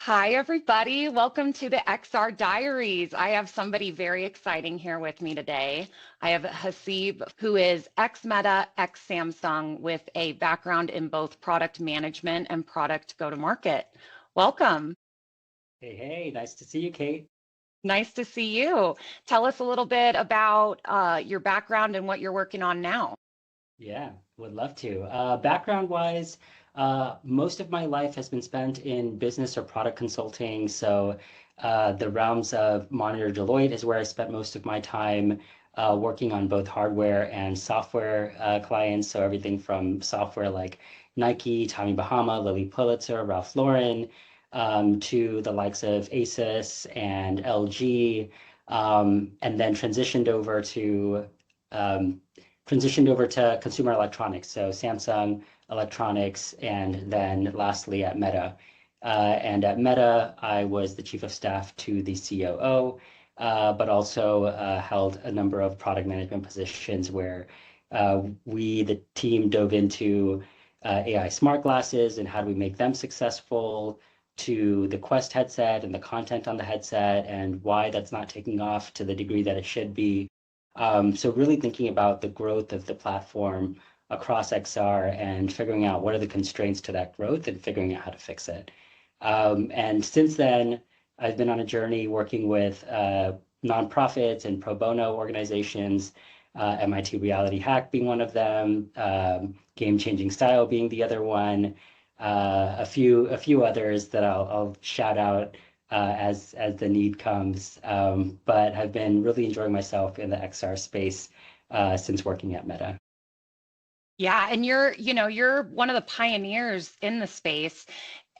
Hi, everybody. Welcome to the XR Diaries. I have somebody very exciting here with me today. I have Haseeb, who is ex-Meta, ex-Samsung, with a background in both product management and product go-to-market. Welcome. Hey, nice to see you, Kate. Nice to see you. Tell us a little bit about your background and what you're working on now. Yeah, would love to. Background-wise, most of my life has been spent in business or product consulting. So, the realms of Monitor Deloitte is where I spent most of my time working on both hardware and software clients. So, everything from software like Nike, Tommy Bahama, Lilly Pulitzer, Ralph Lauren, to the likes of Asus and LG, and then um, transitioned over to consumer electronics, so Samsung Electronics, and then lastly at Meta. And at Meta, I was the chief of staff to the COO, but also held a number of product management positions where the team, dove into AI smart glasses and how do we make them successful, to the Quest headset and the content on the headset and why that's not taking off to the degree that it should be. So really thinking about the growth of the platform across XR and figuring out what are the constraints to that growth and figuring out how to fix it. And since then, I've been on a journey working with nonprofits and pro bono organizations, MIT Reality Hack being one of them, Game Changing Style being the other one, a few others that I'll shout out as the need comes. But have been really enjoying myself in the XR space since working at Meta. Yeah, and you're one of the pioneers in the space.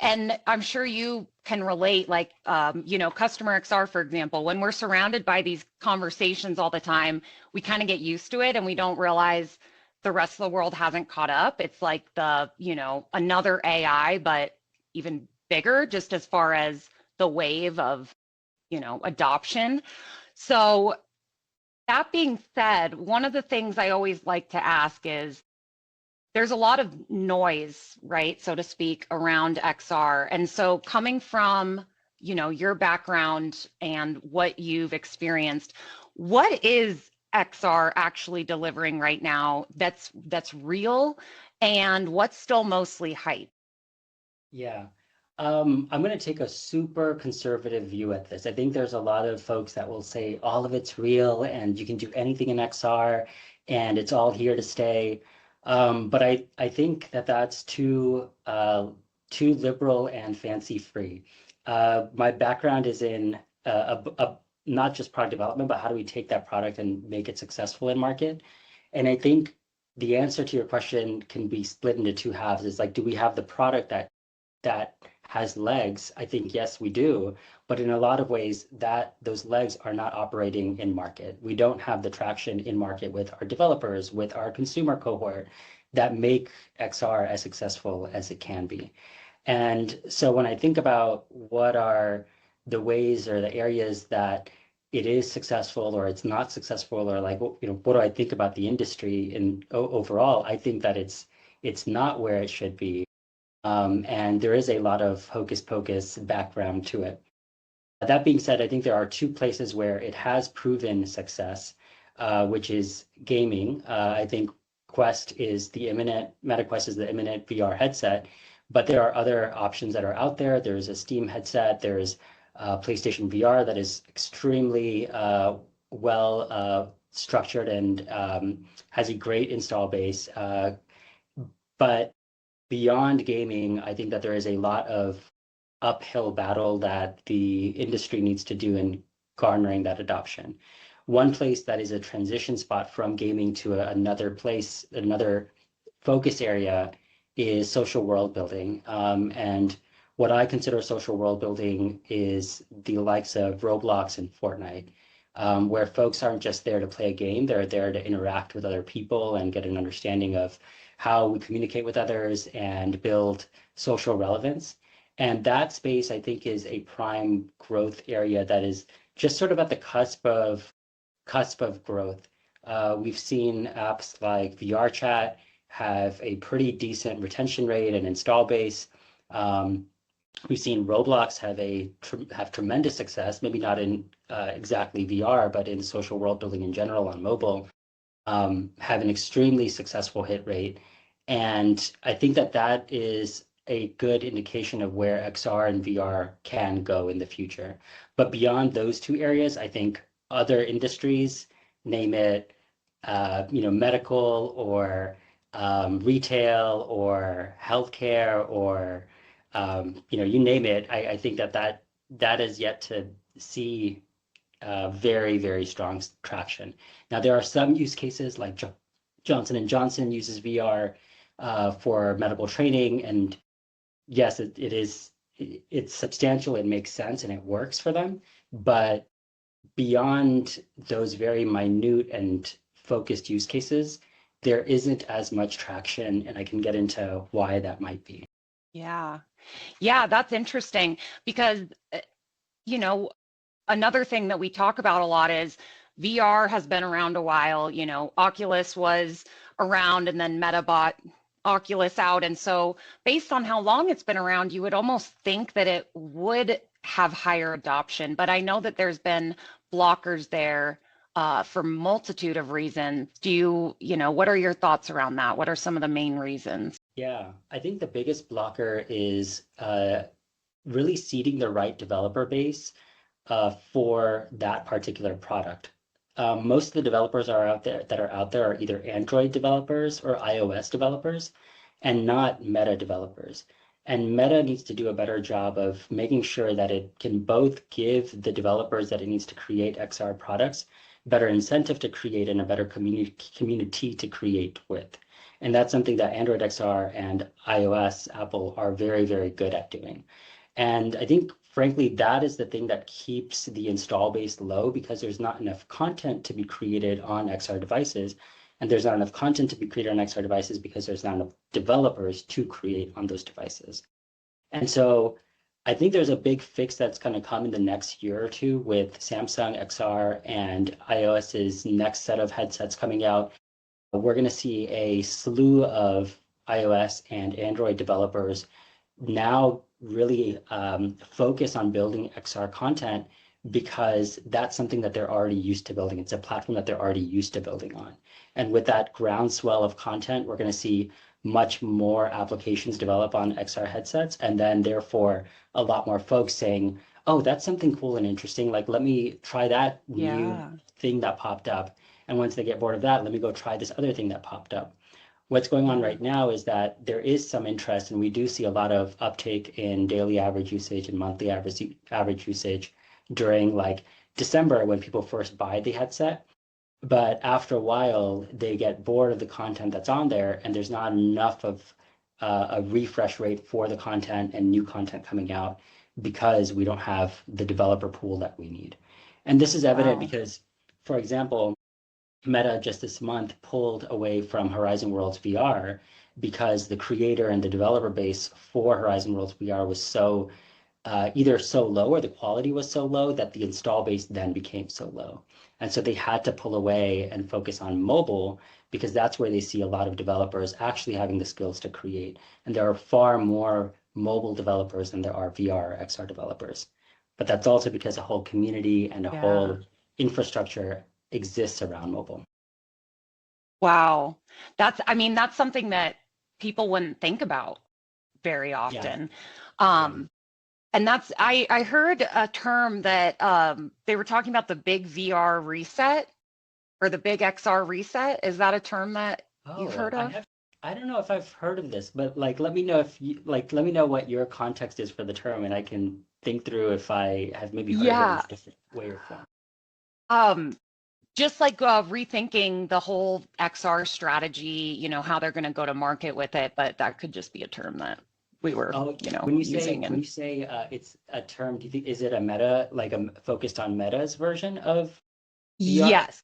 And I'm sure you can relate, like, customer XR, for example, when we're surrounded by these conversations all the time, we kind of get used to it and we don't realize the rest of the world hasn't caught up. It's like another AI, but even bigger, just as far as the wave of, adoption. So that being said, one of the things I always like to ask is, there's a lot of noise, right, so to speak, around XR. And so coming from, your background and what you've experienced, what is XR actually delivering right now that's real and what's still mostly hype? Yeah. I'm going to take a super conservative view at this. I think there's a lot of folks that will say all of it's real and you can do anything in XR and it's all here to stay. But I think that that's too liberal and fancy free. My background is in not just product development, but how do we take that product and make it successful in market? And I think the answer to your question can be split into two halves. It's like, do we have the product that has legs? I think yes, we do. But in a lot of ways, that those legs are not operating in market. We don't have the traction in market with our developers, with our consumer cohort that make XR as successful as it can be. And so when I think about what are the ways or the areas that it is successful or it's not successful, or like, what do I think about the industry in overall? I think that it's not where it should be, and there is a lot of hocus pocus background to it. That being said, I think there are two places where it has proven success, which is gaming. I think Meta Quest is the imminent VR headset, but there are other options that are out there. There's a Steam headset, there's PlayStation VR that is extremely well structured and has a great install base. But beyond gaming, I think that there is a lot of uphill battle that the industry needs to do in garnering that adoption. One place that is a transition spot from gaming to another place, another focus area, is social world building. And what I consider social world building is the likes of Roblox and Fortnite, where folks aren't just there to play a game, they're there to interact with other people and get an understanding of how we communicate with others and build social relevance. And that space, I think, is a prime growth area that is just sort of at the cusp of growth. We've seen apps like VRChat have a pretty decent retention rate and install base. We've seen Roblox have tremendous success, maybe not in exactly VR, but in social world building in general on mobile, have an extremely successful hit rate. And I think that that is a good indication of where XR and VR can go in the future. But beyond those two areas, I think other industries, name it, medical or retail or healthcare or you name it. I think that is yet to see very, very strong traction. Now, there are some use cases like Johnson and Johnson uses VR for medical training, and yes, it's substantial, it makes sense, and it works for them. But beyond those very minute and focused use cases, there isn't as much traction, and I can get into why that might be. Yeah. Yeah, that's interesting because, uh, you know, another thing that we talk about a lot is VR has been around a while. Oculus was around and then Meta bought Oculus out. And so, based on how long it's been around, you would almost think that it would have higher adoption. But I know that there's been blockers there for multitude of reasons. What are your thoughts around that? What are some of the main reasons? Yeah, I think the biggest blocker is really seeding the right developer base for that particular product. Most of the developers are out there are either Android developers or iOS developers, and not Meta developers. And Meta needs to do a better job of making sure that it can both give the developers that it needs to create XR products better incentive to create and a better community to create with. And that's something that Android XR and iOS, Apple are very, very good at doing. And I think, frankly, that is the thing that keeps the install base low because there's not enough content to be created on XR devices. And there's not enough content to be created on XR devices because there's not enough developers to create on those devices. And so I think there's a big fix that's going to come in the next year or two with Samsung XR and iOS's next set of headsets coming out. We're going to see a slew of iOS and Android developers now really focus on building XR content because that's something that they're already used to building. It's a platform that they're already used to building on. And with that groundswell of content, we're going to see much more applications develop on XR headsets. And then therefore, a lot more folks saying, oh, that's something cool and interesting. Like, let me try that new Yeah. thing that popped up. And once they get bored of that, let me go try this other thing that popped up. What's going on Yeah. right now is that there is some interest, and we do see a lot of uptake in daily average usage and monthly average usage during like December when people first buy the headset. But after a while, they get bored of the content that's on there, and there's not enough of a refresh rate for the content and new content coming out because we don't have the developer pool that we need. And this is evident Wow. because, for example, Meta just this month pulled away from Horizon Worlds VR because the creator and the developer base for Horizon Worlds VR was so either so low or the quality was so low that the install base then became so low. And so they had to pull away and focus on mobile because that's where they see a lot of developers actually having the skills to create. And there are far more mobile developers than there are VR or XR developers. But that's also because a whole community and a Yeah. whole infrastructure exists around mobile. Wow. I mean, that's something that people wouldn't think about very Yeah, often. yeah. Um, and I heard a term that they were talking about the big VR reset or the big XR reset. Is that a term that you've Oh, heard of? I don't know if I've heard of this, but like let me know if you let me know what your context is for the term and I can think through if I have maybe heard of it in Yeah. a different way or form. Um, just like rethinking the whole XR strategy, how they're going to go to market with it, but that could just be a term that we were, Oh, using. when And you say it's a term, do you think is it a meta like focused on Meta's version of VR? yes,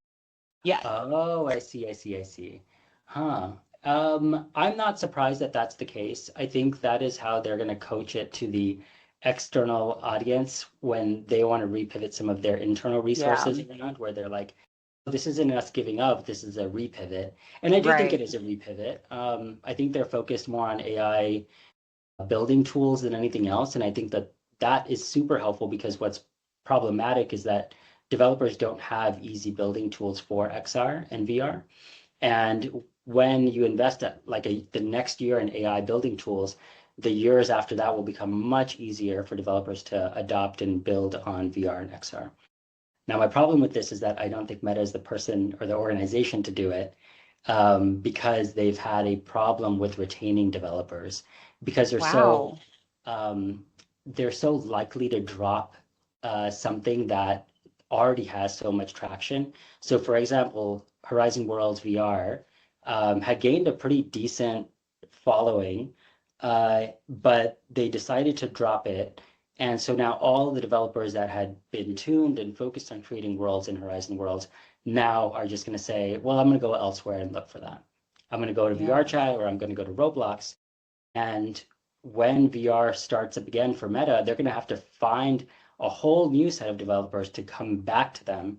yes, Oh, I see. Huh. I'm not surprised that that's the case. I think that is how they're going to coach it to the external audience when they want to repivot some of their internal yeah, resources around, where they're like, this isn't us giving up, this is a repivot. And I do think it right. is a repivot. I think they're focused more on AI building tools than anything else. And I think that that is super helpful because what's problematic is that developers don't have easy building tools for XR and VR. And when you invest at the next year in AI building tools, the years after that will become much easier for developers to adopt and build on VR and XR. Now, my problem with this is that I don't think Meta is the person or the organization to do it, because they've had a problem with retaining developers because Wow. they're so likely to drop something that already has so much traction. So, for example, Horizon Worlds VR had gained a pretty decent following, but they decided to drop it. And so now all the developers that had been tuned and focused on creating worlds in Horizon Worlds now are just going to say, well, I'm going to go elsewhere and look for that. I'm going to go to Yeah. VR chat or I'm going to go to Roblox. And when VR starts up again for Meta, they're going to have to find a whole new set of developers to come back to them.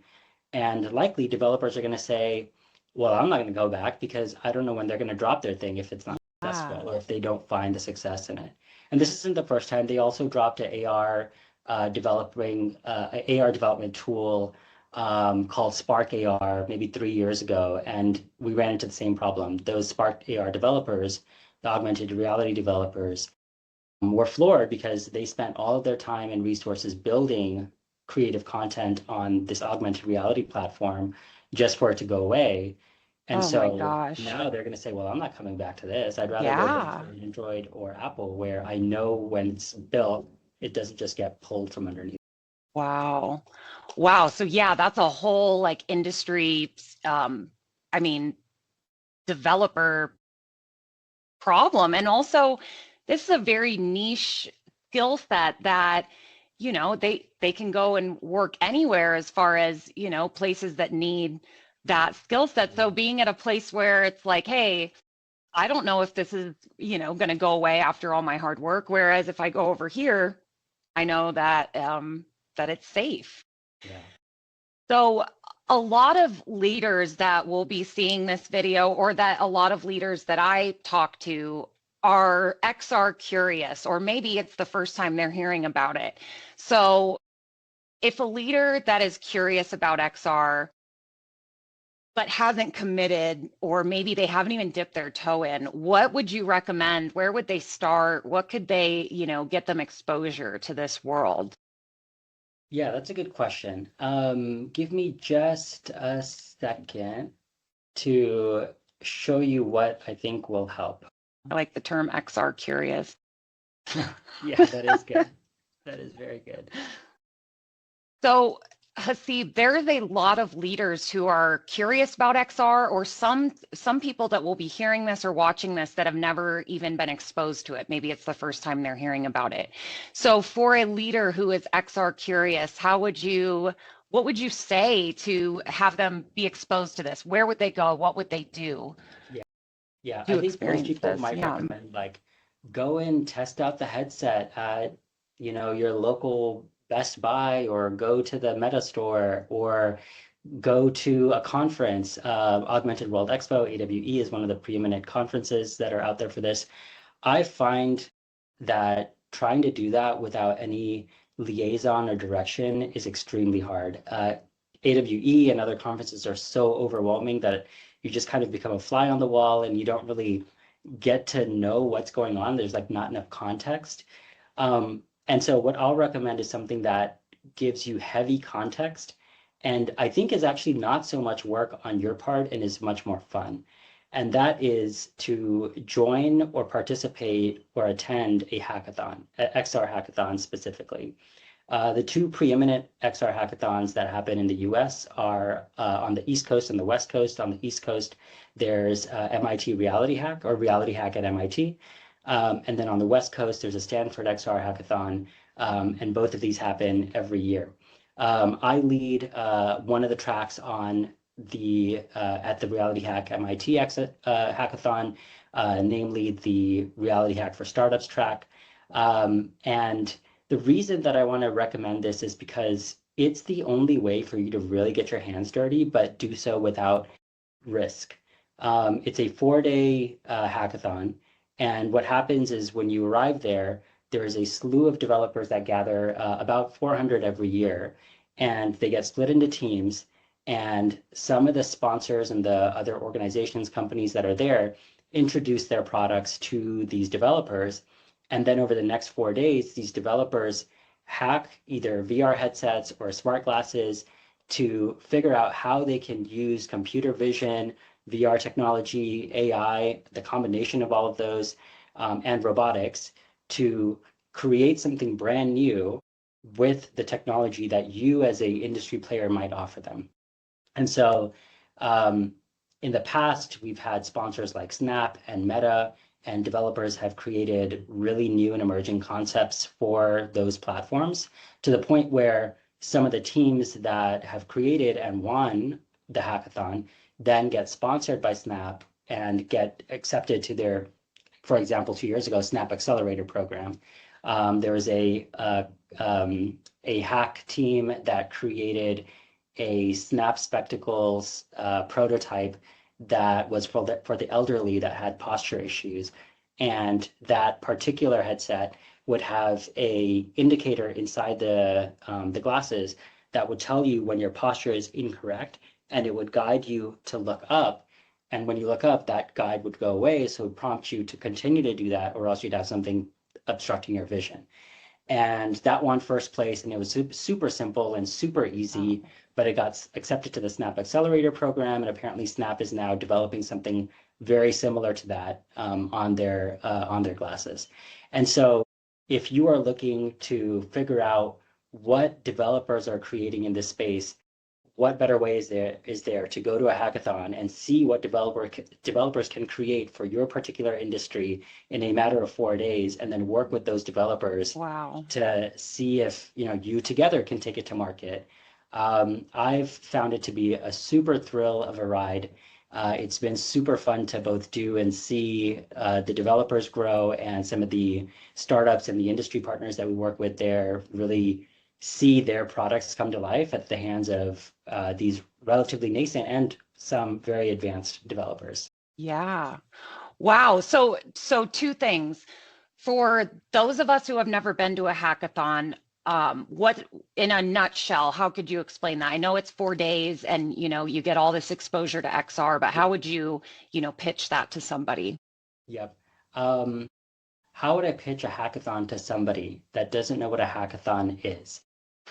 And likely developers are going to say, well, I'm not going to go back because I don't know when they're going to drop their thing if it's not successful or if they don't find the success in it. And this isn't the first time. They also dropped an AR AR development tool called Spark AR maybe 3 years ago, and we ran into the same problem. Those Spark AR developers, the augmented reality developers, were floored because they spent all of their time and resources building creative content on this augmented reality platform just for it to go away. And Oh my so gosh. now they're going to say, well, I'm not coming back to this. I'd rather go back to Yeah. Android or Apple where I know when it's built, it doesn't just get pulled from underneath. Wow. Wow. So yeah, that's a whole like industry, I mean, developer problem. And also, this is a very niche skill set that, they can go and work anywhere as far as, places that need that skill set. So being at a place where it's like, hey, I don't know if this is, going to go away after all my hard work. Whereas if I go over here, I know that it's safe. Yeah. So a lot of leaders that will be seeing this video, or that a lot of leaders that I talk to, are XR curious, or maybe it's the first time they're hearing about it. So if a leader that is curious about XR but hasn't committed, or maybe they haven't even dipped their toe in, what would you recommend? Where would they start? What could they, get them exposure to this world? Yeah, that's a good question. Give me just a second to show you what I think will help. I like the term XR curious. Yeah, that is good. That is very good. So, Haseeb, there is a lot of leaders who are curious about XR, or some people that will be hearing this or watching this that have never even been exposed to it. Maybe it's the first time they're hearing about it. So, for a leader who is XR curious, what would you say to have them be exposed to this? Where would they go? What would they do Yeah. Yeah, I to think most experience people this? might Yeah. recommend go and test out the headset at, your local Best Buy or go to the Meta store or go to a conference. Augmented World Expo, AWE, is one of the preeminent conferences that are out there for this. I find that trying to do that without any liaison or direction is extremely hard. AWE and other conferences are so overwhelming that you just kind of become a fly on the wall and you don't really get to know what's going on. There's not enough context. And so what I'll recommend is something that gives you heavy context and I think is actually not so much work on your part and is much more fun. And that is to join or participate or attend a hackathon, a XR hackathon specifically. The two preeminent XR hackathons that happen in the US are on the East Coast and the West Coast. On the East Coast, there's MIT Reality Hack or Reality Hack at MIT. And then on the West Coast, there's a Stanford XR hackathon, and both of these happen every year. I lead one of the tracks on at the Reality Hack MIT hackathon, namely the Reality Hack for Startups track. And the reason that I want to recommend this is because it's the only way for you to really get your hands dirty, but do so without risk. It's a 4-day hackathon, And what happens is when you arrive there, there is a slew of developers that gather, about 400 every year, and they get split into teams. And some of the sponsors and the other organizations, companies that are there, introduce their products to these developers. And then over the next 4 days, these developers hack either VR headsets or smart glasses to figure out how they can use computer vision, VR technology, AI, the combination of all of those, and robotics to create something brand new with the technology that you as a industry player might offer them. And so um, in the past, we've had sponsors like Snap and Meta, and developers have created really new and emerging concepts for those platforms to the point where some of the teams that have created and won the hackathon then get sponsored by Snap and get accepted to their, for example, 2 years ago, Snap Accelerator program. There was a hack team that created a Snap Spectacles prototype that was for the elderly that had posture issues. And that particular headset would have a indicator inside the glasses that would tell you when your posture is incorrect, and it would guide you to look up. And when you look up, that guide would go away, so it would prompt you to continue to do that, or else you'd have something obstructing your vision. And that won first place, and it was super simple and super easy, but it got accepted to the Snap Accelerator program, and apparently Snap is now developing something very similar to that on their glasses. And so if you are looking to figure out what developers are creating in this space, what better way is there to go to a hackathon and see what developers can create for your particular industry in a matter of 4 days, and then work with those developers Wow. to see if you together can take it to market. I've found it to be a super thrill of a ride. It's been super fun to both do and see the developers grow, and some of the startups and the industry partners that we work with there really see their products come to life at the hands of these relatively nascent and some very advanced developers. Yeah. Wow. So two things. For those of us who have never been to a hackathon, what, in a nutshell, how could you explain that? I know it's 4 days and you get all this exposure to XR, but how would you pitch that to somebody? Yep. Um, how would I pitch a hackathon to somebody that doesn't know what a hackathon is?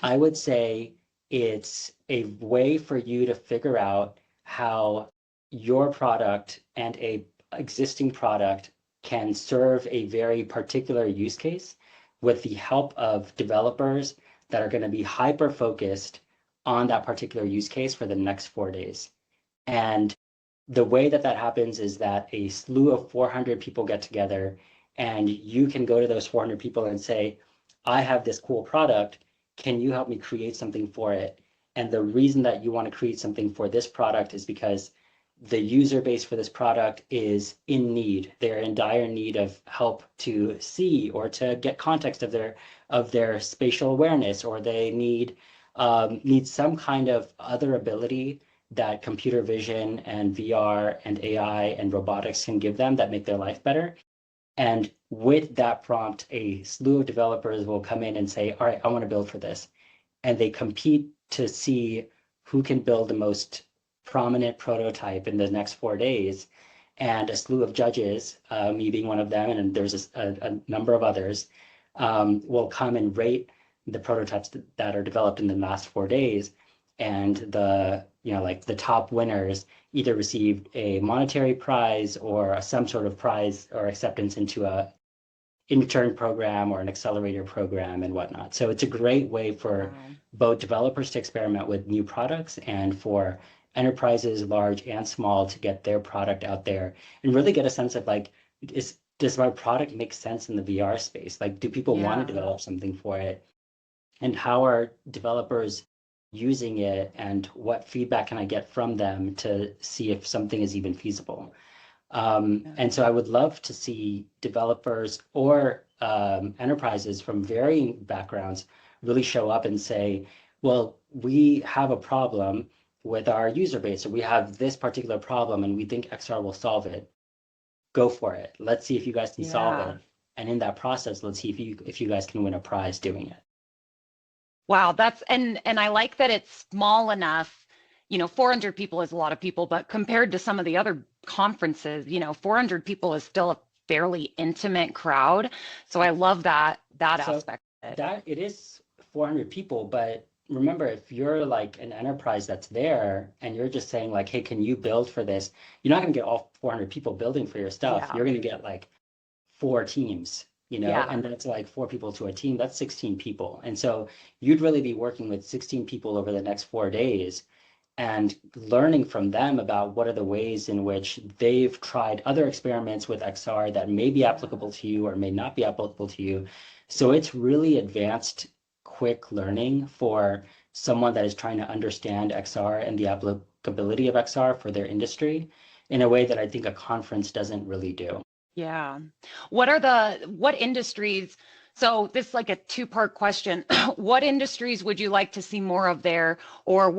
I would say it's a way for you to figure out how your product and a existing product can serve a very particular use case with the help of developers that are going to be hyper focused on that particular use case for the next 4 days. And the way that that happens is that a slew of 400 people get together, and you can go to those 400 people and say, I have this cool product. Can you help me create something for it? And the reason that you want to create something for this product is because the user base for this product is in need. They're in dire need of help to see or to get context of their spatial awareness, or they need some kind of other ability that computer vision and VR and AI and robotics can give them that make their life better. And with that prompt, a slew of developers will come in and say, all right, I want to build for this. And they compete to see who can build the most prominent prototype in the next 4 days. And a slew of judges, me being one of them, and there's a number of others, will come and rate the prototypes that are developed in the last 4 days. And like the top winners either received a monetary prize or some sort of prize or acceptance into a intern program or an accelerator program and whatnot. So it's a great way for Wow. both developers to experiment with new products and for enterprises, large and small, to get their product out there and really get a sense of like, does my product make sense in the VR space? Like, do people want to Yeah. develop something for it? And how are developers using it? And what feedback can I get from them to see if something is even feasible? Yeah. And so I would love to see developers or enterprises from varying backgrounds really show up and say, well, we have a problem with our user base, or we have this particular problem and we think XR will solve it. go for it. Let's see if you guys can solve Yeah. it. And in that process, let's see if you guys can win a prize doing it. Wow, and I like that it's small enough. 400 people is a lot of people, but compared to some of the other conferences, 400 people is still a fairly intimate crowd. So I love that So aspect of it. that it is 400 people, but remember, if you're like an enterprise that's there and you're just saying like, hey, can you build for this? You're not going to get all 400 people building for your stuff. Yeah. You're going to get like four teams, Yeah. and that's like four people to a team. That's 16 people. And so you'd really be working with 16 people over the next 4 days and learning from them about what are the ways in which they've tried other experiments with XR that may be applicable to you or may not be applicable to you. So it's really advanced, quick learning for someone that is trying to understand XR and the applicability of XR for their industry in a way that I think a conference doesn't really do. Yeah. What industries? So this is like a two-part question. What industries would you like to see more of there, or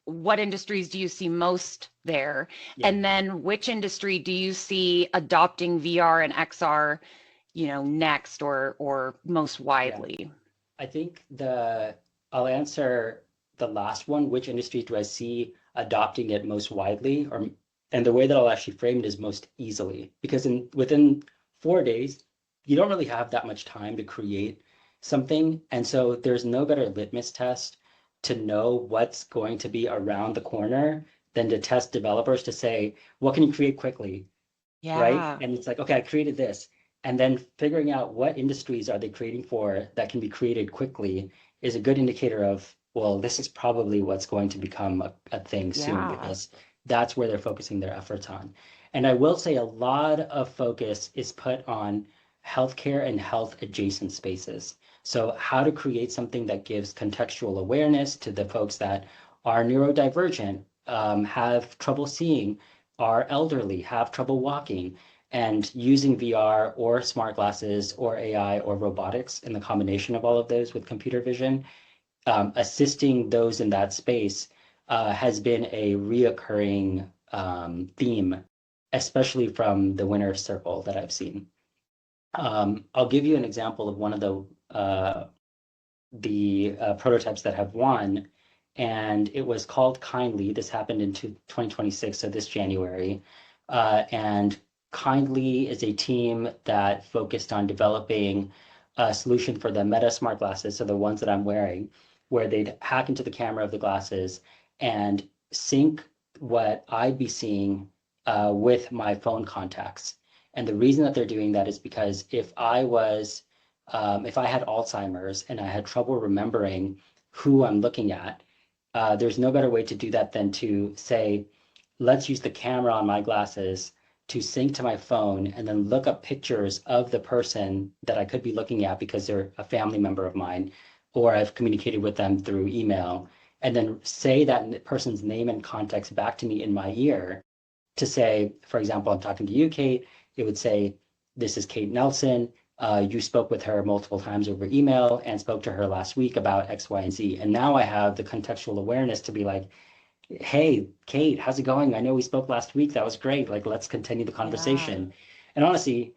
what industries do you see most there? Yeah. And then which industry do you see adopting VR and XR, next or most Yeah. widely? I think I'll answer the last one. Which industries do I see adopting it most widely? And the way that I'll actually frame it is most easily, because within 4 days, you don't really have that much time to create something. And so there's no better litmus test to know what's going to be around the corner than to test developers to say, what can you create quickly? Right? Yeah. And it's like, okay, I created this. And then figuring out what industries are they creating for that can be created quickly is a good indicator of, well, this is probably what's going to become a thing soon Yeah. because that's where they're focusing their efforts on. And I will say a lot of focus is put on healthcare and health adjacent spaces. So how to create something that gives contextual awareness to the folks that are neurodivergent, have trouble seeing, are elderly, have trouble walking, and using VR or smart glasses or AI or robotics in the combination of all of those with computer vision, assisting those in that space has been a reoccurring theme, especially from the winner's circle that I've seen. I'll give you an example of one of the prototypes that have won, and it was called Kindly. This happened in 2026, so this January. And Kindly is a team that focused on developing a solution for the Meta smart glasses, so the ones that I'm wearing, where they'd hack into the camera of the glasses and sync what I'd be seeing with my phone contacts. And the reason that they're doing that is because if I had Alzheimer's and I had trouble remembering who I'm looking at, there's no better way to do that than to say, let's use the camera on my glasses to sync to my phone and then look up pictures of the person that I could be looking at because they're a family member of mine, or I've communicated with them through email, and then say that person's name and context back to me in my ear to say, for example, I'm talking to you, Kate. It would say, this is Kate Nelson. You spoke with her multiple times over email and spoke to her last week about X, Y, and Z. And now I have the contextual awareness to be like, hey, Kate, how's it going? I know we spoke last week. That was great. Like, let's continue the Yeah. conversation. And honestly,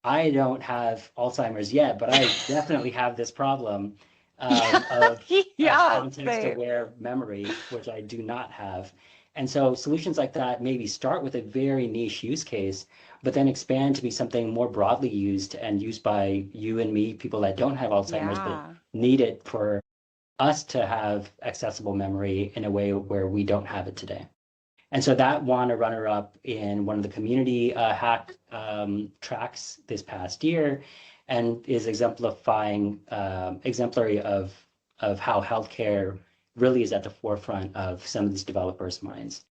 I don't have Alzheimer's yet, but I definitely have this problem of Yeah, same. context-aware memory, which I do not have. And so solutions like that maybe start with a very niche use case, but then expand to be something more broadly used and used by you and me, people that don't have Alzheimer's, but Yeah. need it for us to have accessible memory in a way where we don't have it today. And so that won a runner-up in one of the community hack tracks this past year, and is exemplary of how healthcare really is at the forefront of some of these developers' minds.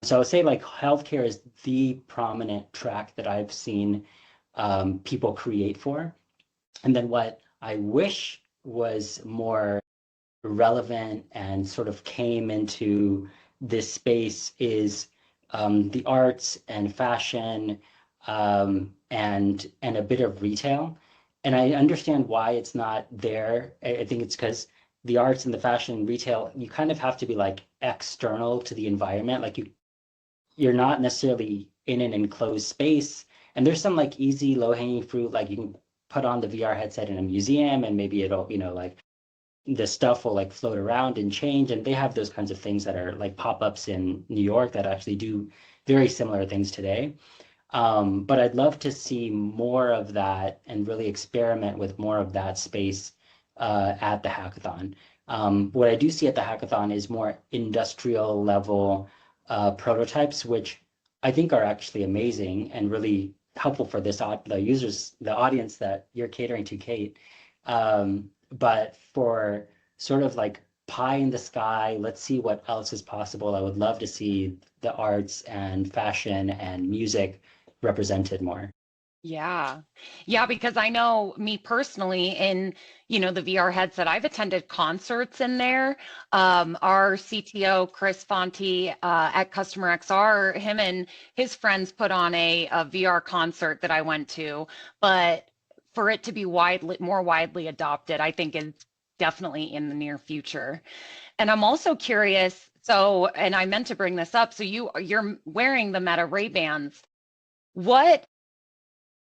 So I would say like healthcare is the prominent track that I've seen people create for. And then what I wish was more relevant and sort of came into this space is the arts and fashion, and a bit of retail. And I understand why it's not there. I think it's because the arts and the fashion and retail, you kind of have to be like external to the environment. Like you're not necessarily in an enclosed space. And there's some like easy low-hanging fruit, like you can put on the VR headset in a museum and maybe it'll, like the stuff will like float around and change. And they have those kinds of things that are like pop-ups in New York that actually do very similar things today. But I'd love to see more of that and really experiment with more of that space at the hackathon. What I do see at the hackathon is more industrial level prototypes, which I think are actually amazing and really helpful for the users, the audience that you're catering to, Kate. But for sort of like pie in the sky, let's see what else is possible. I would love to see the arts and fashion and music represented more. Yeah. Yeah, because I know me personally in, the VR headset, I've attended concerts in there. Our CTO, Chris Fonte, at Customer XR, him and his friends put on a VR concert that I went to. But for it to be more widely adopted, I think is definitely in the near future. And I'm also curious, so, and I meant to bring this up, so you're wearing the Meta Ray-Bans. What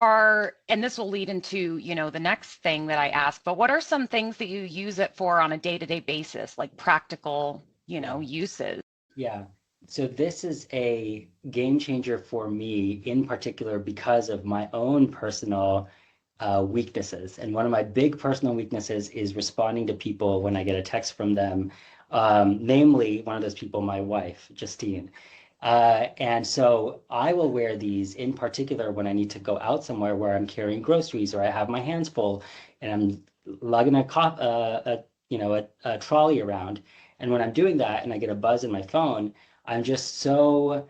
and this will lead into, the next thing that I ask, but what are some things that you use it for on a day-to-day basis, like practical, Yeah. uses? Yeah. So this is a game changer for me in particular because of my own personal weaknesses. And one of my big personal weaknesses is responding to people when I get a text from them, namely one of those people, my wife, Justine. And so I will wear these in particular when I need to go out somewhere where I'm carrying groceries or I have my hands full and I'm lugging a trolley around. And when I'm doing that and I get a buzz in my phone, I'm just so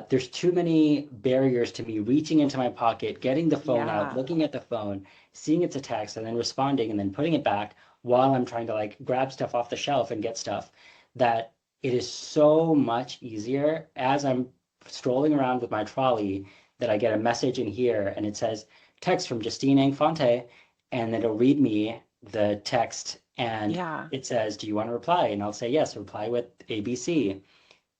there's too many barriers to me reaching into my pocket, getting the phone out, Yeah. looking at the phone, seeing it's a text, and then responding and then putting it back while I'm trying to like grab stuff off the shelf and get stuff that it is so much easier as I'm strolling around with my trolley that I get a message in here and it says text from Justine Fonte, and it'll read me the text and Yeah. it says, do you want to reply? And I'll say yes, reply with ABC.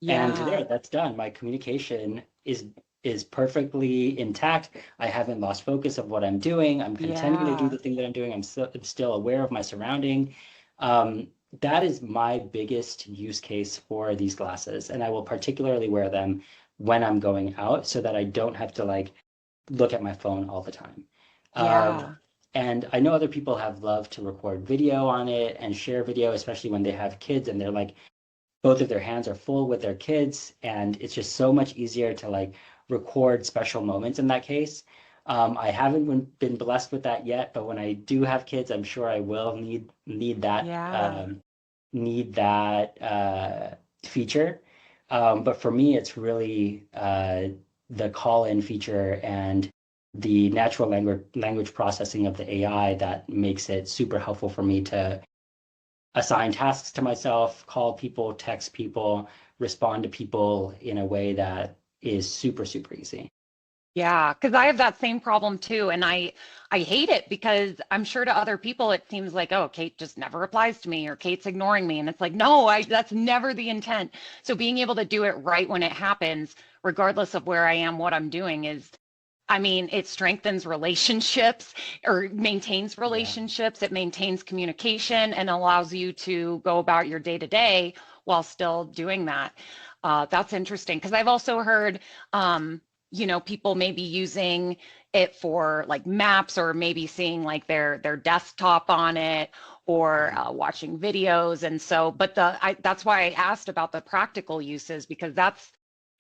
And there, Yeah. that's done. My communication is perfectly intact. I haven't lost focus of what I'm doing. I'm continuing to do Yeah. the thing that I'm doing. I'm still aware of my surrounding. Um, that is my biggest use case for these glasses, and I will particularly wear them when I'm going out so that I don't have to like look at my phone all the time. Um, Yeah. and I know other people have loved to record video on it and share video, especially when they have kids and they're like both of their hands are full with their kids, and it's just so much easier to like record special moments in that case. I haven't been blessed with that yet, but when I do have kids, I'm sure I will Yeah. need that feature. But for me, it's really the call-in feature and the natural language processing of the AI that makes it super helpful for me to assign tasks to myself, call people, text people, respond to people in a way that is super, super easy. Yeah, because I have that same problem too, and I hate it because I'm sure to other people it seems like, oh, Kate just never replies to me or Kate's ignoring me, and it's like, no, I that's never the intent. So being able to do it right when it happens, regardless of where I am, what I'm doing is, I mean, it strengthens relationships or maintains Yeah. relationships, it maintains communication and allows you to go about your day to day while still doing that. That's interesting because I've also heard people maybe using it for like maps or maybe seeing like their desktop on it or Mhm. watching videos. And so, but that's why I asked about the practical uses because that's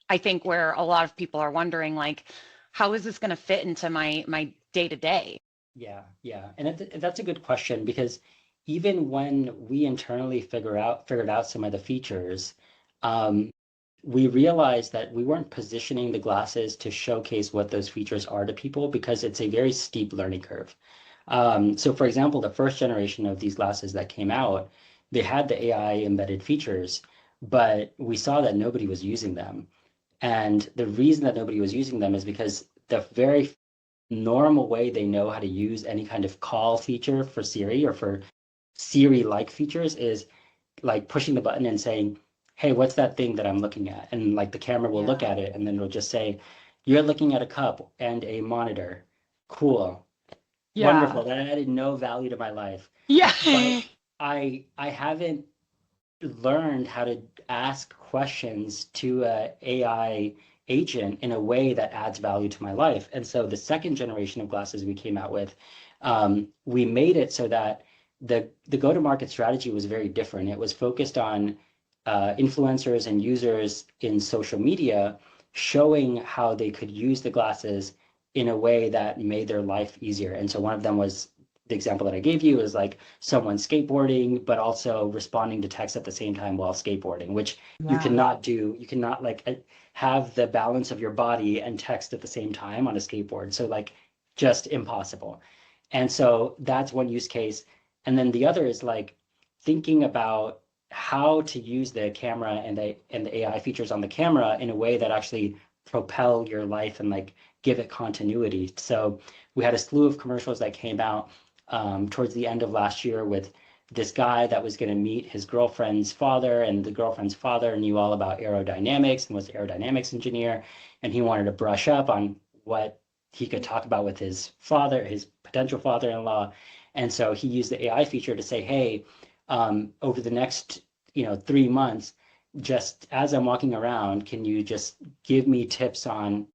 I think where a lot of people are wondering like, how is this going to fit into my day to day? Yeah, yeah. And that's a good question because even when we internally figured out some of the features, um, we realized that we weren't positioning the glasses to showcase what those features are to people because it's a very steep learning curve. So for example, the first generation of these glasses that came out, they had the AI embedded features, but we saw that nobody was using them. And the reason that nobody was using them is because the very normal way they know how to use any kind of call feature for Siri or for Siri-like features is like pushing the button and saying, "Hey, what's that thing that I'm looking at?" And like the camera will look Yeah. at it and then it'll just say, You're looking at a cup and a monitor. Cool. Yeah. Wonderful. That added no value to my life. Yeah. But I haven't learned how to ask questions to a AI agent in a way that adds value to my life. And so the second generation of glasses we came out with, we made it so that the go-to-market strategy was very different. It was focused on influencers and users in social media showing how they could use the glasses in a way that made their life easier. And so one of them was the example that I gave you is like someone skateboarding, but also responding to text at the same time while skateboarding, which you Yeah. cannot do. You cannot like have the balance of your body and text at the same time on a skateboard. So like just impossible. And so that's one use case. And then the other is like thinking about how to use the camera and the AI features on the camera in a way that actually propel your life and like give it continuity. So we had a slew of commercials that came out towards the end of last year with this guy that was going to meet his girlfriend's father, and the girlfriend's father knew all about aerodynamics and was an aerodynamics engineer, and he wanted to brush up on what he could talk about with his father, his potential father-in-law. And so he used the AI feature to say, hey, over the next 3 months, just as I'm walking around, can you just give me tips on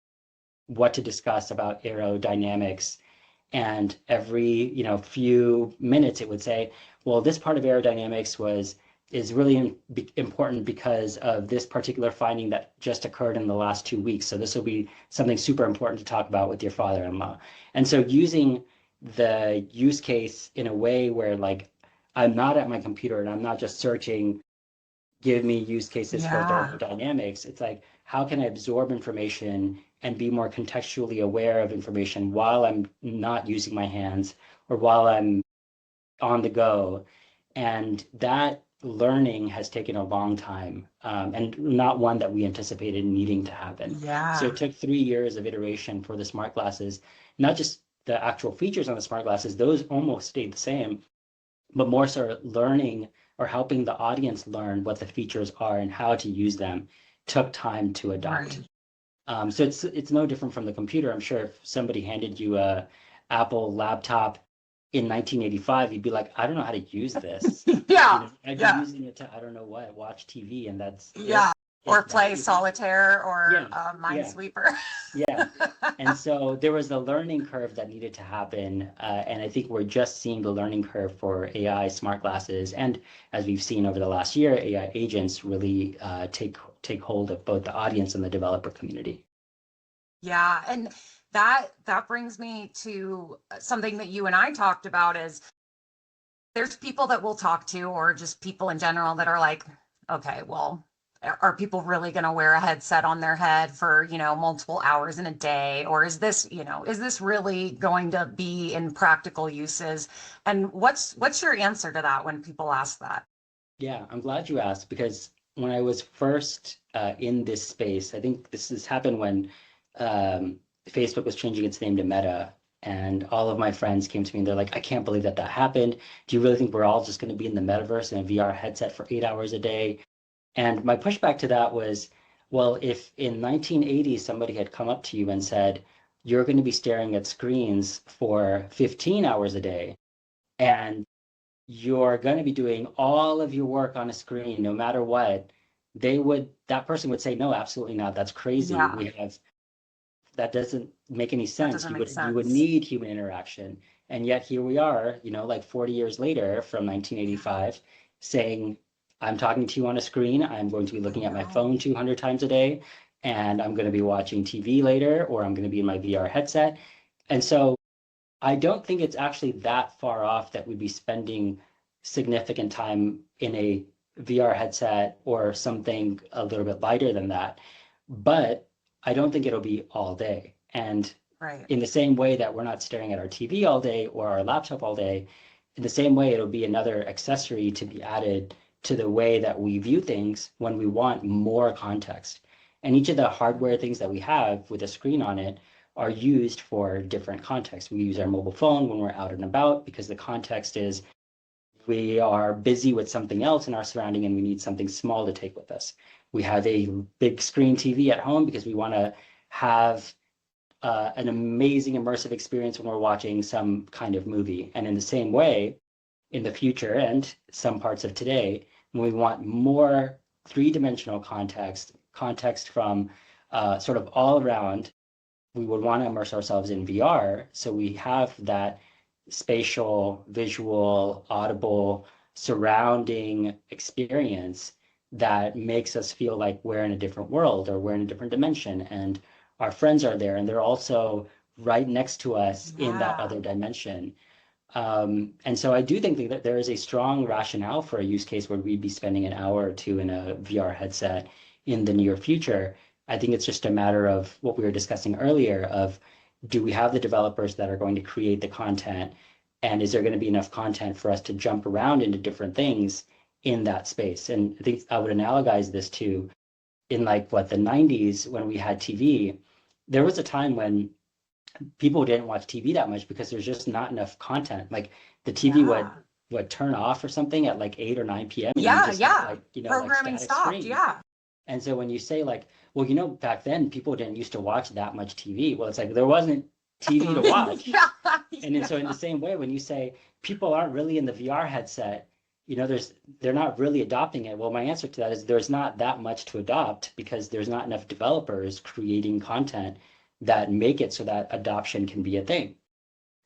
what to discuss about aerodynamics? And every few minutes it would say, well, this part of aerodynamics is really important because of this particular finding that just occurred in the last 2 weeks. So this will be something super important to talk about with your father-in-law. And so using the use case in a way where like I'm not at my computer and I'm not just searching, give me use cases for Yeah. thermodynamics. It's like, how can I absorb information and be more contextually aware of information while I'm not using my hands or while I'm on the go? And that learning has taken a long time, and not one that we anticipated needing to happen. So Yeah. it took 3 years of iteration for the smart glasses, not just the actual features on the smart glasses, those almost stayed the same, but more so learning or helping the audience learn what the features are and how to use them took time to adopt. Right. So it's no different from the computer. I'm sure if somebody handed you a Apple laptop in 1985, you'd be like, I don't know how to use this. Yeah. I'd be Yeah. using it to, I don't know what, watch TV, and that's it. Yeah. Or play That's solitaire or yeah, yeah. Minesweeper. Yeah. And so there was a learning curve that needed to happen. And I think we're just seeing the learning curve for AI smart glasses. And as we've seen over the last year, AI agents really take hold of both the audience and the developer community. Yeah, and that brings me to something that you and I talked about is there's people that we'll talk to or just people in general that are like, okay, well, are people really going to wear a headset on their head for, multiple hours in a day? Or is this really going to be in practical uses? And what's your answer to that when people ask that? Yeah, I'm glad you asked because when I was first in this space, I think this has happened when Facebook was changing its name to Meta, and all of my friends came to me and they're like, I can't believe that happened. Do you really think we're all just going to be in the metaverse in a VR headset for 8 hours a day? And my pushback to that was, well, if in 1980 somebody had come up to you and said, you're going to be staring at screens for 15 hours a day, and you're going to be doing all of your work on a screen, no matter what, that person would say, no, absolutely not. That's crazy. Yeah, That doesn't make any that sense. doesn't You make would you would sense. need human interaction. And yet here we are, like 40 years later from Yeah, 1985, saying, I'm talking to you on a screen. I'm going to be I looking at my know. phone 200 times a day, and I'm going to be watching TV later, or I'm going to be in my VR headset. And so I don't think it's actually that far off that we'd be spending significant time in a VR headset or something a little bit lighter than that. But I don't think it'll be all day. And Right. in the same way that we're not staring at our TV all day or our laptop all day, in the same way, it'll be another accessory to be added to the way that we view things when we want more context. And each of the hardware things that we have with a screen on it are used for different contexts. We use our mobile phone when we're out and about because the context is we are busy with something else in our surrounding and we need something small to take with us. We have a big screen TV at home because we want to have an amazing immersive experience when we're watching some kind of movie. And in the same way, in the future and some parts of today, when we want more three-dimensional context from sort of all around, we would want to immerse ourselves in VR. So we have that spatial, visual, audible, surrounding experience that makes us feel like we're in a different world or we're in a different dimension. And our friends are there and they're also right next to us in that Yeah. other dimension. And so I do think that there is a strong rationale for a use case where we'd be spending an hour or two in a VR headset in the near future. I think it's just a matter of what we were discussing earlier of do we have the developers that are going to create the content, and is there going to be enough content for us to jump around into different things in that space? And I think I would analogize this to in like what the 90s when we had TV, there was a time when people didn't watch TV that much because there's just not enough content. Like the TV Yeah. would turn off or something at like 8 or 9 p.m. and you Yeah. just had Yeah. like, like Programming static stopped. screen. Yeah. And so when you say like, well, back then people didn't used to watch that much TV. Well, it's like there wasn't TV to watch. Yeah. And then so in Yeah. the same way, when you say people aren't really in the VR headset, they're not really adopting it. Well, my answer to that is there's not that much to adopt because there's not enough developers creating content that make it so that adoption can be a thing.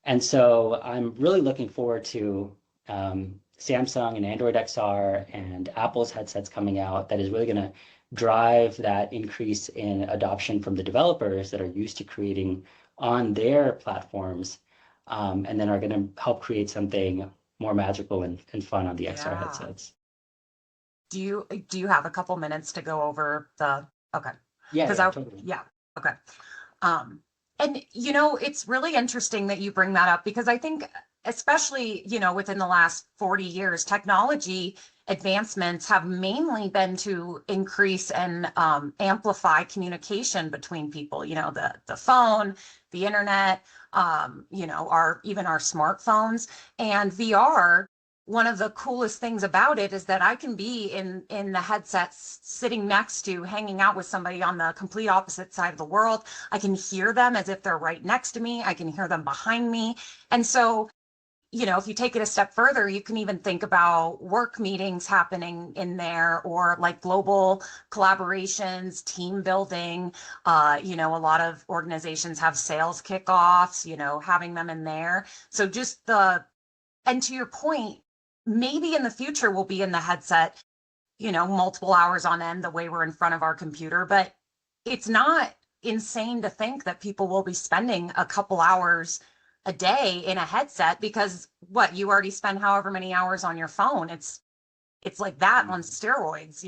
And so I'm really looking forward to Samsung and Android XR and Apple's headsets coming out that is really going to drive that increase in adoption from the developers that are used to creating on their platforms, and then are going to help create something more magical and fun on the XR Yeah. headsets. Do you have a couple minutes to go over the okay? Yeah, Because yeah, totally. yeah, okay. Um, and it's really interesting that you bring that up because I think especially, within the last 40 years, technology advancements have mainly been to increase and amplify communication between people, the phone, the internet, our smartphones and VR. One of the coolest things about it is that I can be in the headsets sitting next to hanging out with somebody on the complete opposite side of the world. I can hear them as if they're right next to me. I can hear them behind me. And so, if you take it a step further, you can even think about work meetings happening in there or like global collaborations, team building. A lot of organizations have sales kickoffs, having them in there. So and to your point, maybe in the future we'll be in the headset, multiple hours on end the way we're in front of our computer, but it's not insane to think that people will be spending a couple hours a day in a headset because you already spend however many hours on your phone. It's like that on steroids,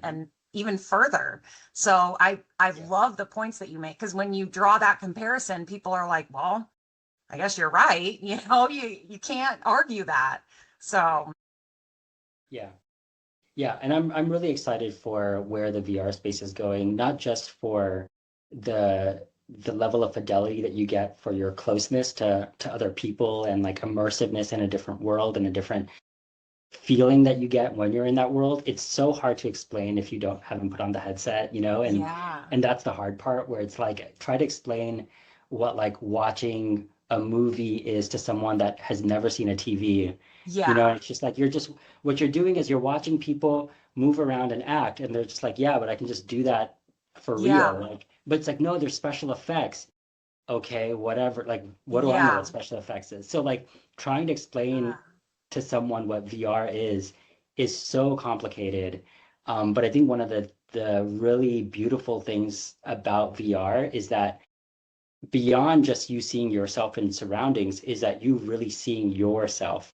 and even further. So I Yeah. love the points that you make because when you draw that comparison, people are like, well, I guess you're right. You can't argue that. So Yeah. Yeah, and I'm really excited for where the VR space is going, not just for the level of fidelity that you get for your closeness to other people and like immersiveness in a different world and a different feeling that you get when you're in that world. It's so hard to explain if you haven't put on the headset, yeah, and that's the hard part where it's like try to explain what like watching a movie is to someone that has never seen a TV. yeah, It's just like what you're doing is you're watching people move around and act, and they're just like, yeah, but I can just do that for real. yeah, Like, but it's like, no, there's special effects. Okay, whatever. Like, what do I know yeah, what special effects is? So like trying to explain to someone what VR is so complicated. But I think one of the really beautiful things about VR is that beyond just you seeing yourself in surroundings, is that you really seeing yourself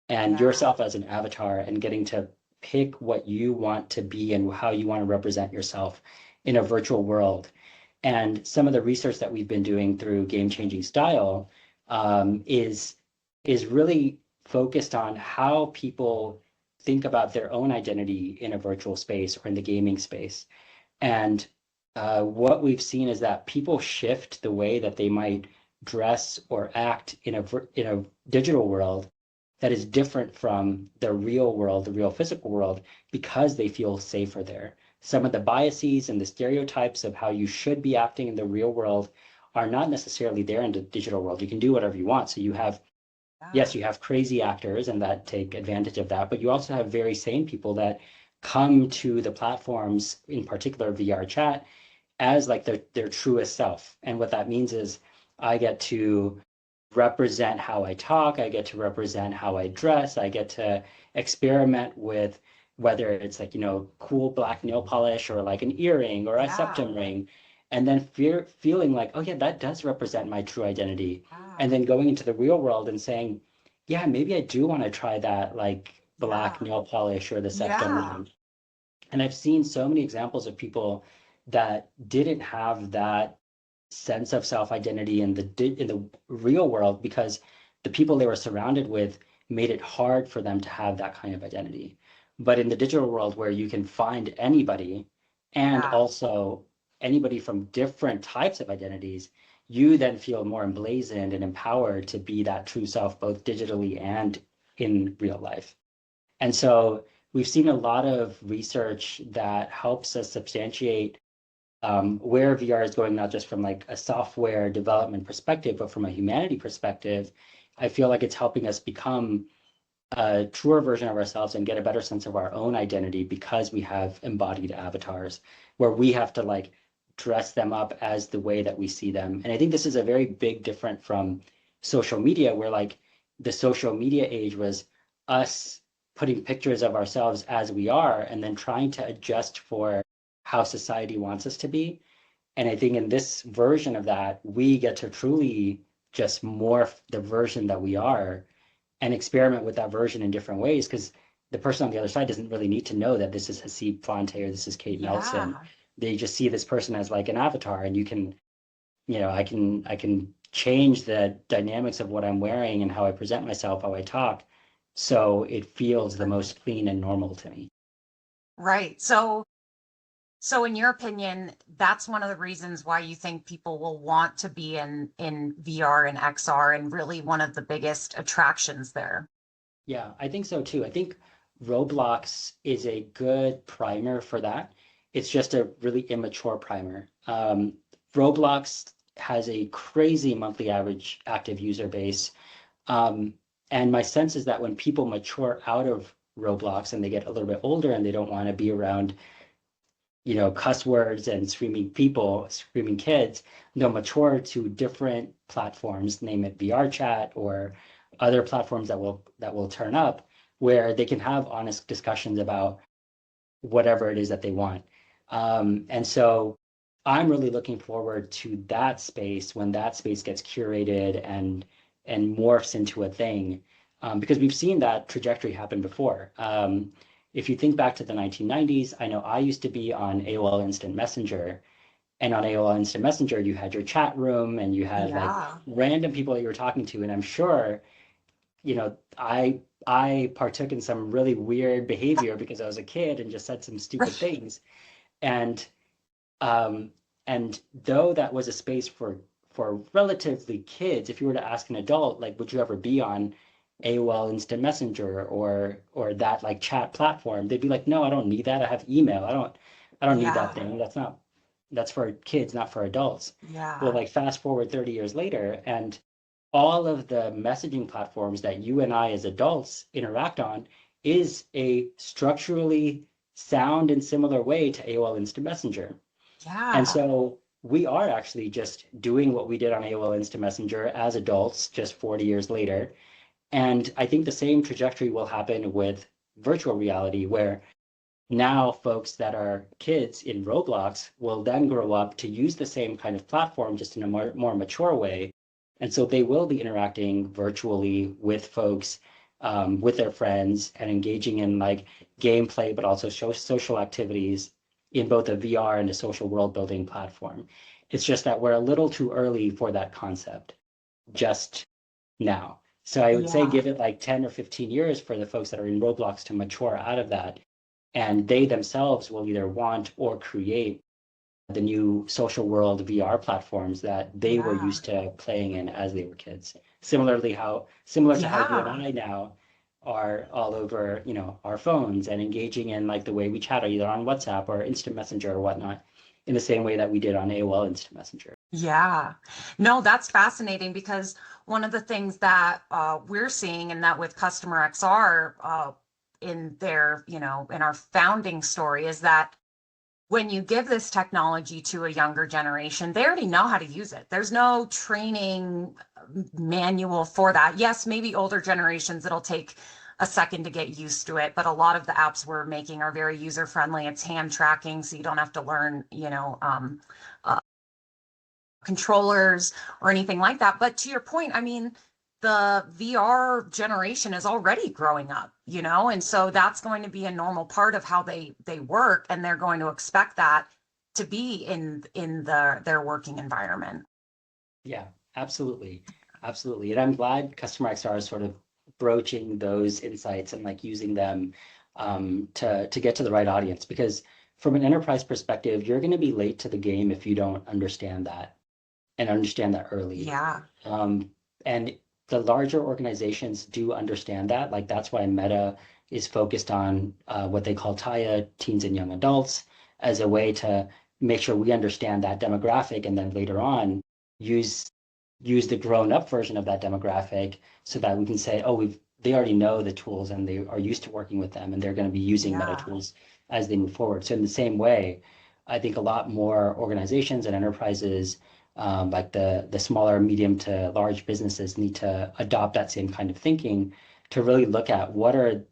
and yeah, yourself as an avatar and getting to pick what you want to be and how you want to represent yourself in a virtual world. And some of the research that we've been doing through Game Changing Style is really focused on how people think about their own identity in a virtual space or in the gaming space. And what we've seen is that people shift the way that they might dress or act in a digital world that is different from the real world, the real physical world, because they feel safer there. Some of the biases and the stereotypes of how you should be acting in the real world are not necessarily there in the digital world. You can do whatever you want. So you have, Yeah. yes, you have crazy actors and that take advantage of that, but you also have very sane people that come to the platforms, in particular VR chat, as like their truest self. And what that means is I get to represent how I talk, I get to represent how I dress, I get to experiment with whether it's like, cool black nail polish or like an earring or a Yeah. septum ring. And then feeling like, oh yeah, that does represent my true identity. Yeah. And then going into the real world and saying, yeah, maybe I do want to try that like black Yeah. nail polish or the septum Yeah. ring. And I've seen so many examples of people that didn't have that sense of self-identity in the real world because the people they were surrounded with made it hard for them to have that kind of identity. But in the digital world where you can find anybody and Yeah. also anybody from different types of identities, you then feel more emblazoned and empowered to be that true self, both digitally and in real life. And so we've seen a lot of research that helps us substantiate where VR is going, not just from like a software development perspective, but from a humanity perspective. I feel like it's helping us become a truer version of ourselves and get a better sense of our own identity because we have embodied avatars where we have to like dress them up as the way that we see them. And I think this is a very big difference from social media, where like the social media age was us putting pictures of ourselves as we are and then trying to adjust for how society wants us to be. And I think in this version of that, we get to truly just morph the version that we are and experiment with that version in different ways because the person on the other side doesn't really need to know that this is Haseeb Fonte or this is Kate Nelson. Yeah. They just see this person as like an avatar, and you can, I can change the dynamics of what I'm wearing and how I present myself, how I talk, so it feels the most clean and normal to me. Right. So in your opinion, that's one of the reasons why you think people will want to be in VR and XR and really one of the biggest attractions there. Yeah, I think so too. I think Roblox is a good primer for that. It's just a really immature primer. Roblox has a crazy monthly average active user base. Um, and my sense is that when people mature out of Roblox and they get a little bit older and they don't want to be around, cuss words and screaming people, screaming kids, they'll mature to different platforms, name it VR chat or other platforms that will turn up where they can have honest discussions about whatever it is that they want. And so I'm really looking forward to that space when that space gets curated and morphs into a thing, because we've seen that trajectory happen before. If you think back to the 1990s, I know I used to be on AOL Instant Messenger, and on AOL Instant Messenger, you had your chat room and you had like Yeah. random people that you were talking to, and I'm sure I partook in some really weird behavior because I was a kid and just said some stupid Right. things. And um, and though that was a space for relatively kids, if you were to ask an adult, like, would you ever be on AOL Instant Messenger or that like chat platform? They'd be like, no, I don't need that. I have email. I don't need that Yeah. thing. That's for kids, not for adults. Well, Yeah. like fast forward 30 years later, and all of the messaging platforms that you and I as adults interact on is a structurally sound and similar way to AOL Instant Messenger. And Yeah. so we are actually just doing what we did on AOL Instant Messenger as adults just 40 years later. And I think the same trajectory will happen with virtual reality, where now folks that are kids in Roblox will then grow up to use the same kind of platform just in a more mature way. And so they will be interacting virtually with folks, with their friends, and engaging in like gameplay, but also social activities in both a VR and a social world building platform. It's just that we're a little too early for that concept just now. So I would say Yeah. give it like 10 or 15 years for the folks that are in Roblox to mature out of that, and they themselves will either want or create the new social world VR platforms that they were Yeah. used to playing in as they were kids. Similar to how you and Yeah. I now are all over, our phones and engaging in like the way we chat, either on WhatsApp or instant messenger or whatnot. in the same way that we did on AOL Instant Messenger. Yeah, no, that's fascinating because one of the things that we're seeing and that with Customer XR in their, in our founding story is that when you give this technology to a younger generation, they already know how to use it. There's no training manual for that. Yes, maybe older generations, it'll take a second to get used to it, but a lot of the apps we're making are very user friendly. It's hand tracking, so you don't have to learn, controllers or anything like that. But to your point, I mean, the VR generation is already growing up, and so that's going to be a normal part of how they work, and they're going to expect that to be in their working environment. Yeah, absolutely. Absolutely. And I'm glad Customer XR is sort of broaching those insights and like using them to get to the right audience, because from an enterprise perspective, you're going to be late to the game if you don't understand that and understand that early. Yeah. And the larger organizations do understand that. Like that's why Meta is focused on what they call TIA, teens and young adults, as a way to make sure we understand that demographic, and then later on use the grown-up version of that demographic so that we can say, oh, they already know the tools and they are used to working with them, and they're going to be using Meta tools as they move forward. So in the same way, I think a lot more organizations and enterprises, like the smaller, medium to large businesses, need to adopt that same kind of thinking to really look at what are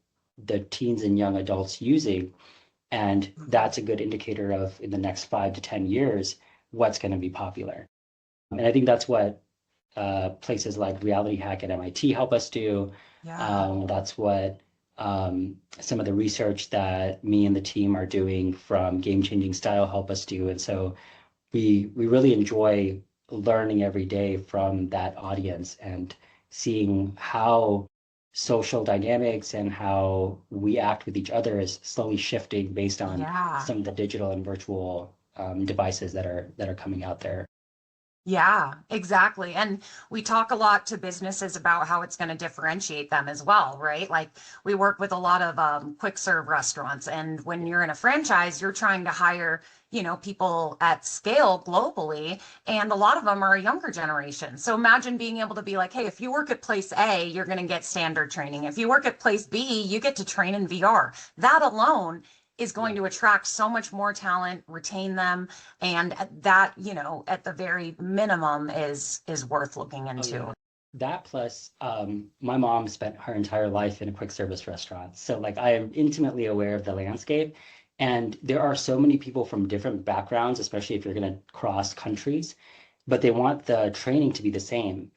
the teens and young adults using. And that's a good indicator of, in the next 5 to 10 years, what's going to be popular. And I think that's what places like Reality Hack at MIT help us do. That's what some of the research that me and the team are doing from Game Changing Style help us do. And so we really enjoy learning every day from that audience and seeing how social dynamics and how we act with each other is slowly shifting based on some of the digital and virtual devices that are coming out there. Yeah, exactly. And we talk a lot to businesses about how it's going to differentiate them as well, right? Like we work with a lot of quick serve restaurants, and when you're in a franchise, you're trying to hire, people at scale globally, and a lot of them are a younger generation. So imagine being able to be like, hey, if you work at place A, you're going to get standard training. If you work at place B, you get to train in VR. That alone is going to attract so much more talent, retain them, and that, at the very minimum is worth looking into. Oh, yeah. That plus, my mom spent her entire life in a quick service restaurant. So like I am intimately aware of the landscape. And there are so many people from different backgrounds, especially if you're going to cross countries, but they want the training to be the same.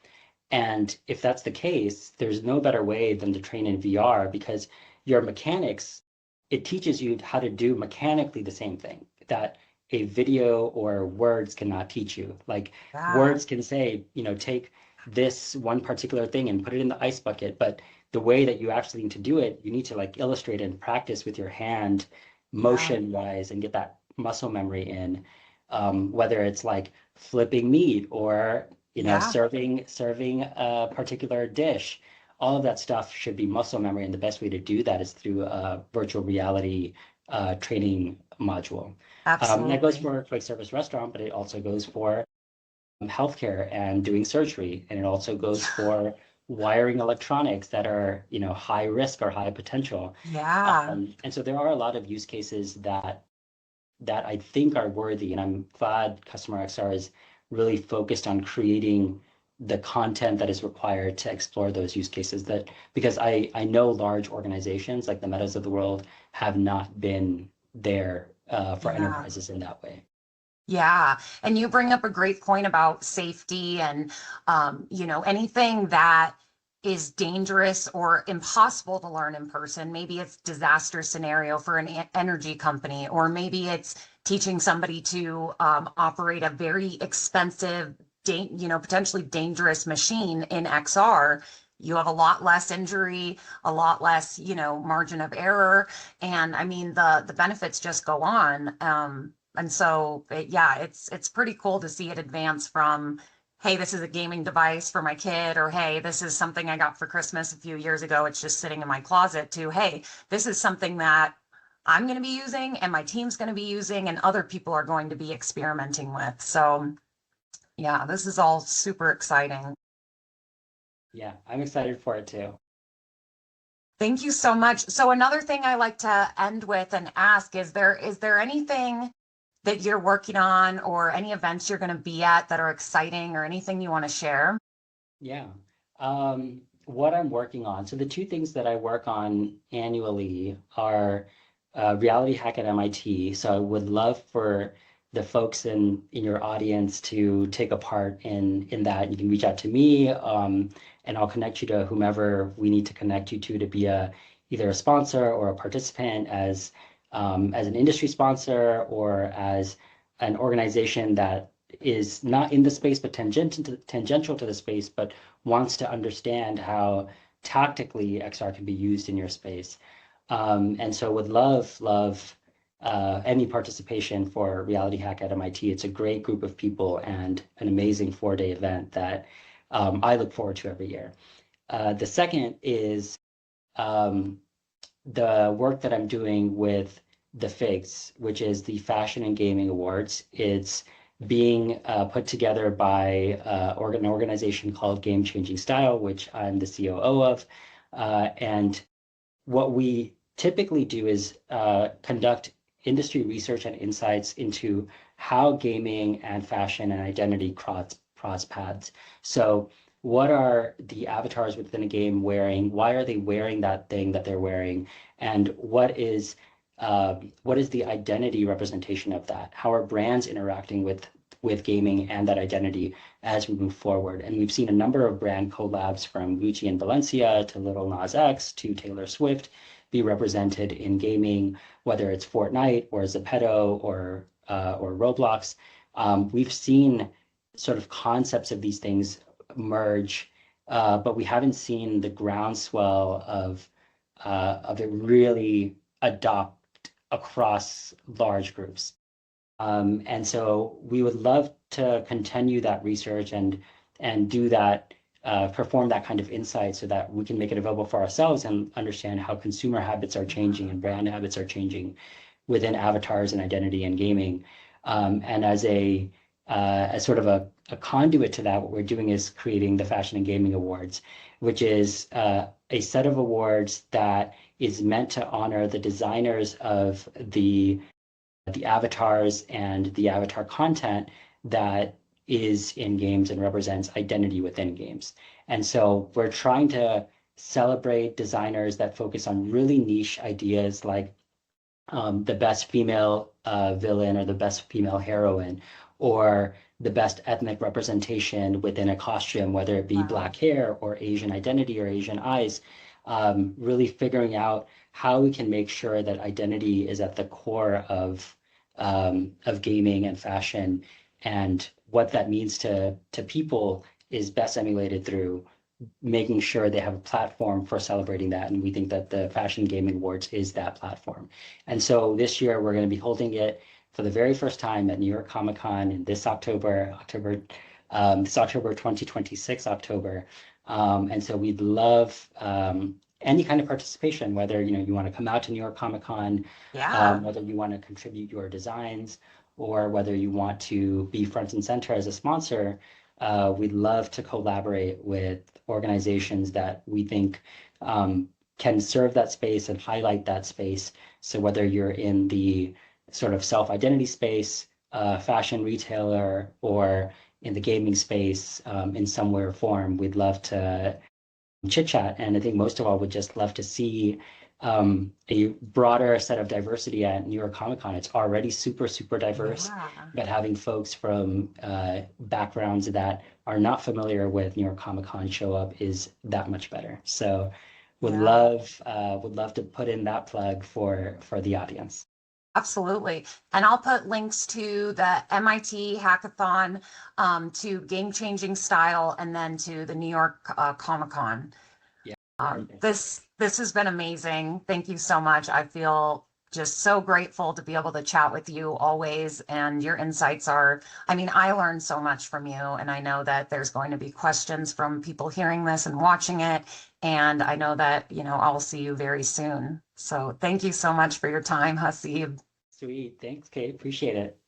And if that's the case, there's no better way than to train in VR, because your mechanics, it teaches you how to do mechanically the same thing that a video or words cannot teach you. Like words can say, take this one particular thing and put it in the ice bucket, but the way that you actually need to do it, you need to like illustrate and practice with your hand motion wise and get that muscle memory in, whether it's like flipping meat or serving a particular dish. All of that stuff should be muscle memory, and the best way to do that is through a virtual reality training module. Absolutely. That goes for a quick service restaurant, but it also goes for healthcare and doing surgery, and it also goes for wiring electronics that are, high risk or high potential. And so there are a lot of use cases that I think are worthy, and I'm glad Customer XR is really focused on creating the content that is required to explore those use cases, because I know large organizations like the Metas of the world have not been there for enterprises in that way. Yeah. And you bring up a great point about safety and, anything that is dangerous or impossible to learn in person. Maybe it's disaster scenario for an energy company, or maybe it's teaching somebody to operate a very expensive, potentially dangerous machine in XR. You have a lot less injury, a lot less, margin of error. And I mean, the benefits just go on. And so, it's pretty cool to see it advance from, hey, this is a gaming device for my kid, or hey, this is something I got for Christmas a few years ago, it's just sitting in my closet, to, hey, this is something that I'm going to be using and my team's going to be using and other people are going to be experimenting with. So yeah, this is all super exciting. Yeah, I'm excited for it too. Thank you so much. So another thing I like to end with and ask is there anything that you're working on or any events you're going to be at that are exciting or anything you want to share? Yeah. What I'm working on. So the two things that I work on annually are Reality Hack at MIT. So I would love for the folks in your audience to take a part in that. You can reach out to me, and I'll connect you to whomever we need to connect you to be either a sponsor or a participant as an industry sponsor or as an organization that is not in the space but tangential to the space, but wants to understand how tactically XR can be used in your space. And so would love any participation for Reality Hack at MIT. It's a great group of people and an amazing 4-day event that I look forward to every year. The second is um, the work that I'm doing with the FIGS, which is the Fashion and Gaming Awards. It's being put together by an organization called Game Changing Style, which I'm the COO of. And what we typically do is conduct industry research and insights into how gaming and fashion and identity cross paths. So what are the avatars within a game wearing? Why are they wearing that thing that they're wearing? And what is the identity representation of that? How are brands interacting with gaming and that identity as we move forward? And we've seen a number of brand collabs from Gucci and Valencia to Little Nas X to Taylor Swift be represented in gaming, whether it's Fortnite or Zepeto or Roblox. We've seen sort of concepts of these things merge, but we haven't seen the groundswell of it really adopt across large groups. And so we would love to continue that research and do that, perform that kind of insight so that we can make it available for ourselves and understand how consumer habits are changing and brand habits are changing within avatars and identity and gaming. And as sort of a conduit to that, what we're doing is creating the Fashion and Gaming Awards, which is a set of awards that is meant to honor the designers of the avatars and the avatar content that is in games and represents identity within games. And so we're trying to celebrate designers that focus on really niche ideas like the best female villain or the best female heroine or the best ethnic representation within a costume, whether it be Wow. Black hair or Asian identity or Asian eyes, really figuring out how we can make sure that identity is at the core of gaming and fashion, and what that means to people is best emulated through making sure they have a platform for celebrating that. And we think that the Fashion Gaming Awards is that platform. And so this year we're going to be holding it for the very first time at New York Comic Con in this October, this October 2026 October. And so we'd love any kind of participation, whether you want to come out to New York Comic Con, Yeah. whether you want to contribute your designs, or whether you want to be front and center as a sponsor. We'd love to collaborate with organizations that we think can serve that space and highlight that space. So whether you're in the sort of self-identity space, fashion retailer, or in the gaming space in some way or form, we'd love to chit chat. And I think most of all would just love to see a broader set of diversity at New York Comic Con. It's already super diverse, Yeah. but having folks from backgrounds that are not familiar with New York Comic Con show up is that much better. So would Yeah. love to put in that plug for the audience. Absolutely. And I'll put links to the MIT hackathon, to Game Changing Style, and then to the New York Comic Con. Yeah. This has been amazing. Thank you so much. I feel just so grateful to be able to chat with you always. And your insights are, I mean, I learned so much from you. And I know that there's going to be questions from people hearing this and watching it. And I know that, I'll see you very soon. So thank you so much for your time, Haseeb. Sweet. Thanks, Kate. Appreciate it.